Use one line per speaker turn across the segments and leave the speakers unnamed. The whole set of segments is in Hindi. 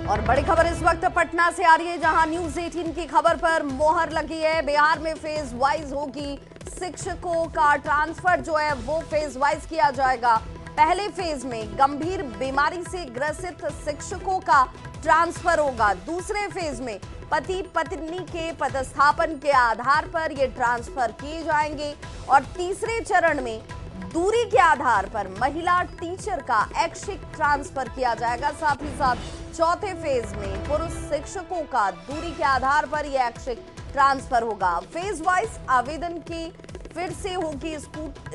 और बड़ी खबर इस वक्त पटना से आ रही है, जहां न्यूज 18 की खबर पर मोहर लगी है। बिहार में फेज वाइज होगी शिक्षकों का ट्रांसफर, जो है वो फेज वाइज किया जाएगा। पहले फेज में गंभीर बीमारी से ग्रसित शिक्षकों का ट्रांसफर होगा। दूसरे फेज में पति पत्नी के पदस्थापन के आधार पर ये ट्रांसफर किए जाएंगे और तीसरे चरण में दूरी के आधार पर महिला टीचर का ऐच्छिक ट्रांसफर किया जाएगा। साथ ही साथ चौथे फेज में पुरुष शिक्षकों का दूरी के आधार पर यह ऐच्छिक ट्रांसफर होगा। फेज वाइज आवेदन की फिर से होगी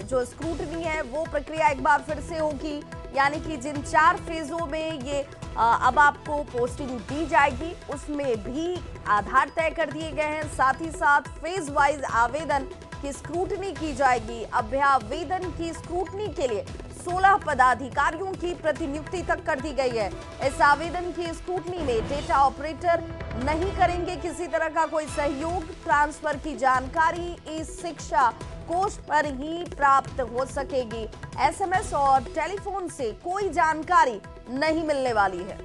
जो स्क्रूटनी है वो प्रक्रिया एक बार फिर से होगी, यानी कि जिन 4 फेजों में ये अब आपको पोस्टिंग दी जाएगी उसमें भी आधार तय कर दिए गए हैं। साथ ही साथ फेज वाइज आवेदन की स्क्रूटनी की जाएगी। अभ्यावेदन की स्क्रूटनी के लिए 16 पदाधिकारियों की प्रतिनियुक्ति तक कर दी गई है। इस आवेदन की स्क्रूटनी में डेटा ऑपरेटर नहीं करेंगे किसी तरह का कोई सहयोग। ट्रांसफर की जानकारी इस शिक्षा कोष पर ही प्राप्त हो सकेगी। एसएमएस और टेलीफोन से कोई जानकारी नहीं मिलने वाली है।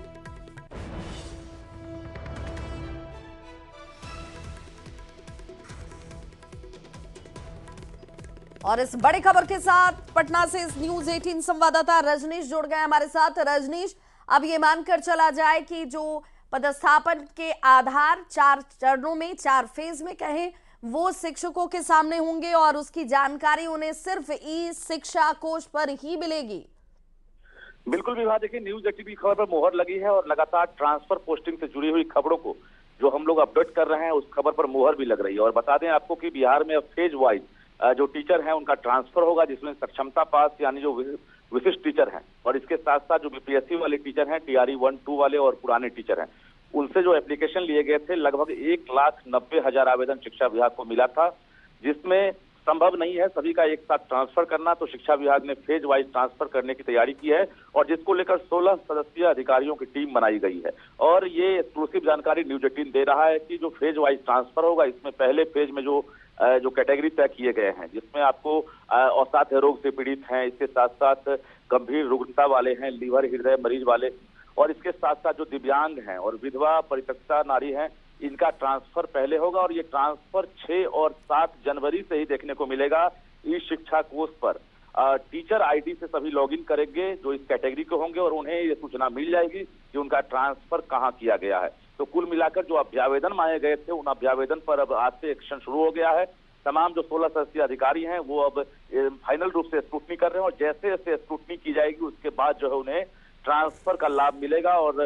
और इस बड़ी खबर के साथ पटना से इस न्यूज 18 संवाददाता रजनीश जुड़ गए हमारे साथ। रजनीश, अब ये मानकर चला जाए कि जो पदस्थापन के आधार 4 चरणों में 4 फेज में कहें वो शिक्षकों के सामने होंगे और उसकी जानकारी उन्हें सिर्फ ई शिक्षा कोष पर ही मिलेगी।
बिल्कुल विवाह, देखिए न्यूज 18 की खबर पर मोहर लगी है और लगातार ट्रांसफर पोस्टिंग से जुड़ी हुई खबरों को जो हम लोग अपडेट कर रहे हैं उस खबर पर मोहर भी लग रही है। और बता दें आपको कि बिहार में अब फेज वाइज जो टीचर हैं उनका ट्रांसफर होगा, जिसमें सक्षमता पास यानी जो विशिष्ट टीचर हैं और इसके साथ साथ जो बीपीएससी वाले टीचर हैं, टीआरई 1-2 वाले और पुराने टीचर हैं, उनसे जो एप्लीकेशन लिए गए थे लगभग 1,90,000 आवेदन शिक्षा विभाग को मिला था, जिसमें संभव नहीं है सभी का एक साथ ट्रांसफर करना। तो शिक्षा विभाग ने फेज वाइज ट्रांसफर करने की तैयारी की है और जिसको लेकर 16 सदस्यीय अधिकारियों की टीम बनाई गई है। और ये एक्सक्लूसिव जानकारी न्यूज 18 दे रहा है कि जो फेज वाइज ट्रांसफर होगा इसमें पहले फेज में जो कैटेगरी तय किए गए हैं, जिसमें आपको असाध्य रोग से पीड़ित हैं, इसके साथ साथ गंभीर रुग्णता वाले हैं, लीवर हृदय मरीज वाले, और इसके साथ साथ जो दिव्यांग हैं और विधवा परित्यक्ता नारी हैं, इनका ट्रांसफर पहले होगा। और ये ट्रांसफर 6 और 7 जनवरी से ही देखने को मिलेगा ई शिक्षा कोष पर। टीचर आईडी से सभी लॉगिन करेंगे जो इस कैटेगरी के होंगे और उन्हें ये सूचना मिल जाएगी कि उनका ट्रांसफर कहाँ किया गया है। तो कुल मिलाकर जो अभ्यावेदन मांगे गए थे उन अभ्यावेदन पर अब आज से एक्शन शुरू हो गया है। तमाम जो 16 सदस्यीय अधिकारी हैं वो अब फाइनल रूप से स्क्रूटनी कर रहे हैं और जैसे जैसे स्क्रूटनी की जाएगी उसके बाद जो है उन्हें ट्रांसफर का लाभ मिलेगा और